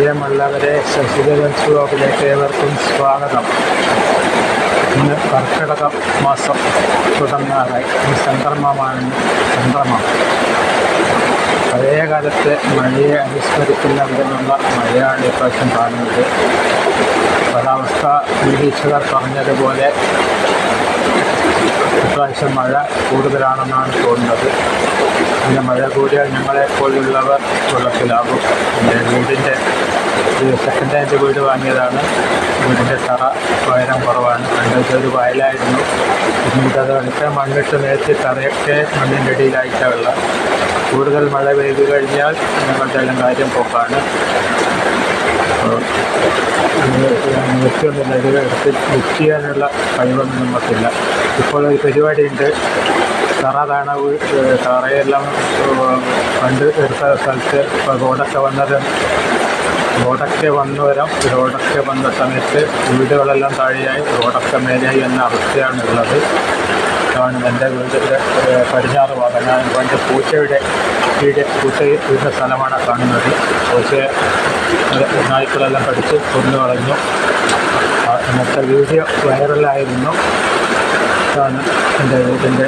പ്രിയമുള്ളവരെ, ശശിധരൻ വ്ലോഗിലേക്ക് ഏവർക്കും സ്വാഗതം. ഇന്ന് കർക്കിടക മാസം തുടങ്ങാറായി. ഈ സംക്രമമാണ് സംക്രമം. പഴയ കാലത്തെ മഴയെ അനുസ്മരിക്കുന്ന വിധമുള്ള മഴയാണ് ഇപ്രാവശ്യം കാണുന്നത്. കാലാവസ്ഥ നിരീക്ഷകർ പറഞ്ഞതുപോലെ ഇപ്രാവശ്യം മഴ കൂടുതലാണെന്നാണ് തോന്നുന്നത്. പിന്നെ മഴ കൂടിയാൽ ഞങ്ങളെപ്പോലുള്ളവർ വെള്ളത്തിലാകും. എൻ്റെ വീടിൻ്റെ സെക്കൻഡ് ഹാൻഡ് വീട് വാങ്ങിയതാണ്. വീടിൻ്റെ തറ ഉയരം കുറവാണ്. പണ്ടത്തെ ഒരു വയലായിരുന്നു. പിന്നീട് കളിക്കാൻ മണ്ണിട്ട് നേരത്തെ തറയൊക്കെ മണ്ണിൻ്റെ അടിയിലായിട്ടുള്ള കൂടുതൽ മഴ പെയ്തു കഴിഞ്ഞാൽ ഞങ്ങളുടെ എല്ലാം കാര്യം പോക്കാണ്. നിർത്തിയൊന്നും എടുത്ത് ലിഫ്റ്റ് ചെയ്യാനുള്ള കഴിവൊന്നും നമുക്കില്ല. ഇപ്പോൾ ഒരു പരിപാടിയുണ്ട്. തറയെല്ലാം പണ്ട് എടുത്ത സ്ഥലത്ത് ഇപ്പോൾ റോഡൊക്കെ വന്ന സമയത്ത് വീടുകളെല്ലാം താഴെയായി, റോഡൊക്കെ മേലെയായി എന്ന അവസ്ഥയാണ് ഉള്ളത്. ആണ് എൻ്റെ വീടിൻ്റെ പടിഞ്ഞാറ് ഭാഗം. ഞാൻ പണ്ട് പൂച്ചയുടെ വീടിൻ്റെ സ്ഥലമാണ് കാണുന്നത്. പൂച്ചയെ നായ്ക്കളെല്ലാം കടിച്ച് കൊന്നു കളഞ്ഞു. അന്നത്തെ വീഡിയോ വൈറലായിരുന്നു. ഇതാണ് എൻ്റെ വീടിൻ്റെ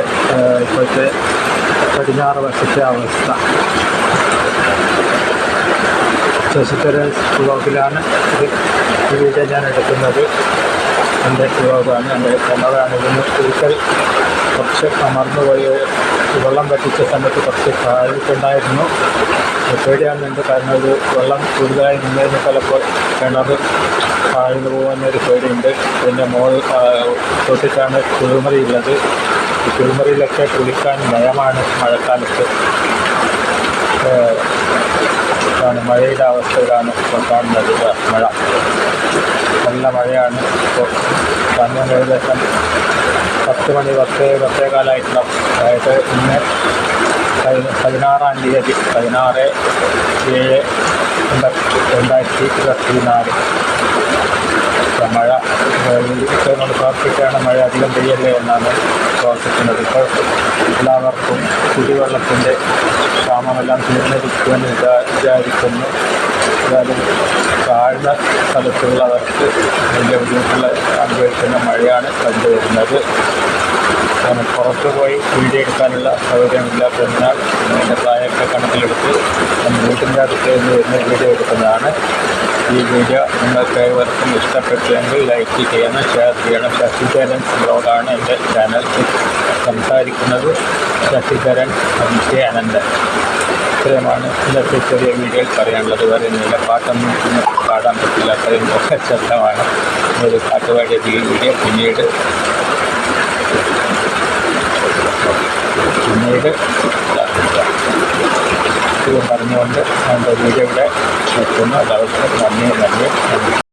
ഇപ്പോഴത്തെ പടിഞ്ഞാറ് വശത്തെ അവസ്ഥ. ശശിധരൻ വ്ലോഗിലാണ് ഈ വീഡിയോ ഞാൻ എടുക്കുന്നത്. എൻ്റെ വ്ലോഗാണ്, എൻ്റെ കിണറാണ്. ഇതിന് ഒരിക്കൽ കുറച്ച് അമർന്നുപോയി. വെള്ളം പറ്റിച്ച സമയത്ത് കുറച്ച് താഴ്ന്നിട്ടുണ്ടായിരുന്നു. പേടിയാകുന്നുണ്ട്. കാരണം ഒരു വെള്ളം കൂടുതലായി നിന്നതിന് പലപ്പോൾ കിണർ താഴ്ന്നു പോകുന്നൊരു പേടിയുണ്ട്. പിന്നെ തൊട്ടിട്ടാണ് കുളിമുറിയുള്ളത്. ഈ കുളിമുറിയിലൊക്കെ കുളിക്കാൻ ഭയമാണ് മഴക്കാലത്ത്. മഴയുടെ അവസ്ഥയിലാണ് ഇപ്പോൾ കാണുന്നത്. മഴ നല്ല മഴയാണ്. ഇപ്പോൾ സമയം ഏകദേശം 10 മണി 10:15 അതായത് ഇന്ന് 16-ാം തീയതി 16/7/2024. മഴ നമ്മൾ പ്രാർത്ഥിക്കുകയാണ് മഴ അധികം പെയ്യല്ലേ എന്നാണ് പ്രാർത്ഥിക്കുന്നത്. ഇപ്പോൾ എല്ലാവർക്കും കുടിവെള്ളത്തിൻ്റെ ക്ഷാമമെല്ലാം തീർന്നിരിക്കുമെന്ന് വിചാരിക്കുന്നു. എന്നാലും താഴ്ന്ന സ്ഥലത്തുള്ളവർക്ക് വലിയ ബുദ്ധിമുട്ടുള്ള അനുഭവിക്കുന്ന മഴയാണ് കണ്ടുവരുന്നത്. പുറത്തു പോയി വീഡിയോ എടുക്കാനുള്ള സൗകര്യമില്ലാത്തതിനാൽ എൻ്റെ പ്രായമൊക്കെ കണക്കിലെടുത്ത് വീട്ടിൻ്റെ അടുത്ത് നിന്ന് വരുന്ന വീഡിയോ എടുക്കുന്നതാണ്. ഈ വീഡിയോ നിങ്ങൾക്ക് ഏവർക്കും ഇഷ്ടപ്പെട്ടെങ്കിൽ ലൈക്ക് ചെയ്യണം, ഷെയർ ചെയ്യണം. ശശിധരൻ വ്ലോഗാണ് എൻ്റെ ചാനൽ. സംസാരിക്കുന്നത് ശശിധരൻ അനന്തൻ. ഇത്രയുമാണ് ഇന്നത്തെ ചെറിയ വീഡിയോയിൽ പറയാനുള്ളത്. വേറെ ഒന്നുമില്ല. പാട്ടൊന്നും പാടാൻ പറ്റില്ല, അത്രയും ശബ്ദമാണ്. ഒരു പാട്ടുപാടിയ വീഡിയോ പിന്നീട് ഇത് പറഞ്ഞുകൊണ്ട് എൻ്റെ വീഡിയോ ഇവിടെ നിർത്തുന്നു. എല്ലാവർക്കും നന്ദി.